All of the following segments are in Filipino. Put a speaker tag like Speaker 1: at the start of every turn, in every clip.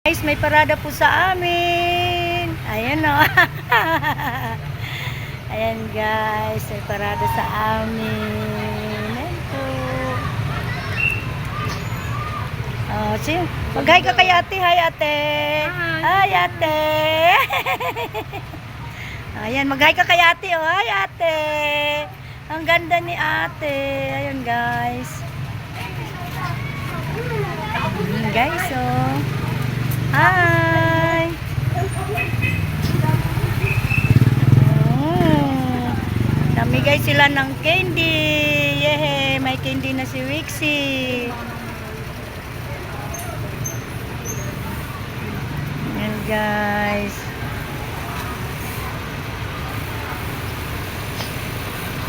Speaker 1: Guys, may parada po sa amin. Ayan o. Ayan guys, may parada sa amin. Ayan po. Oh, sige. Mag-hi ka kay ate. Hi ate. Hi ate. Ayan, mag-hi ka kay ate. Oh, hi ate. Ang ganda ni ate. Ayan guys. Guys, oh. Hi. Namigay sila ng candy. Yehe, may candy na si Wixie. Ayan guys.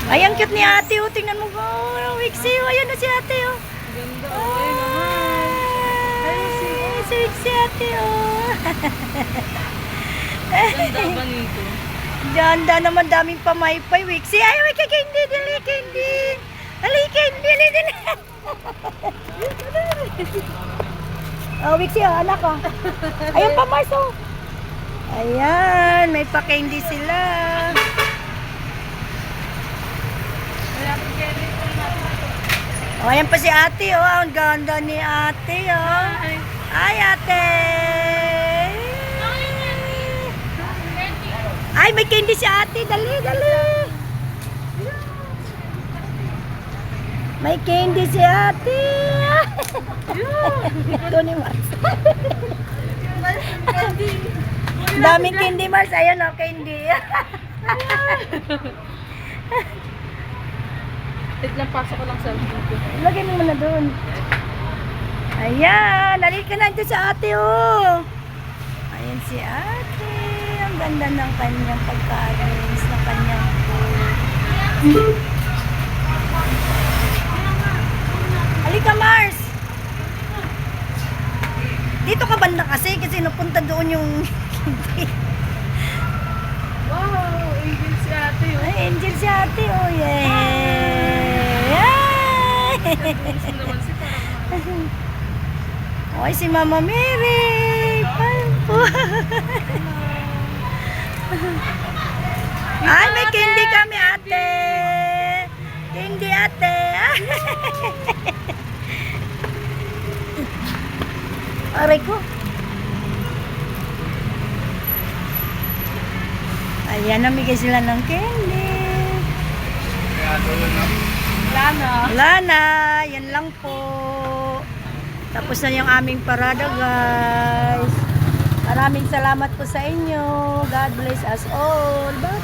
Speaker 1: Ay, ang cute ni ate. Oh, tingnan mo ba? Oh, Wixie. Oh, ayan na si ate. Oh.
Speaker 2: Ganda.
Speaker 1: Si Wixie ate. Oh.
Speaker 2: Ganda ba nito?
Speaker 1: Ganda naman, daming pamaypay. Wixie. Ay, may candy. Dali, candy. Dali, candy. Dali. Oh, Wixie. Oh, anak ko. Ayan pa, Mars. Oh. Ayan, may pa-candy sila. Oh, ayan pa si ate, oh. Ang ganda ni ate, oh. Ay, ate. Ay, may candy si ate. Dali, dali. May candy si ate. Ito ni Mars. Daming candy, Mars. Ayan, oh, candy.
Speaker 2: Wait lang, pasok ko lang sa video.
Speaker 1: Lagay mo muna doon. Ayan, nalit ka na ito sa ate, oh. Ayan si ate. Ang ganda ng kanyang pagka-arrange, ng kanyang food. Halika, Mars. Dito ka banda kasi napunta doon yung
Speaker 2: Wow, angel si ate, oh.
Speaker 1: ay, angel si ate, oh. Yeah.
Speaker 2: Gusto naman si parang
Speaker 1: Oy, si Mama Mary. Ay, may candy kami, ate. Candy, ate. Aray ko. Ayan, namigay sila ng candy. Wala na. Yan lang po. Tapos na yung aming parada, guys. Maraming salamat po sa inyo. God bless us all. Bye.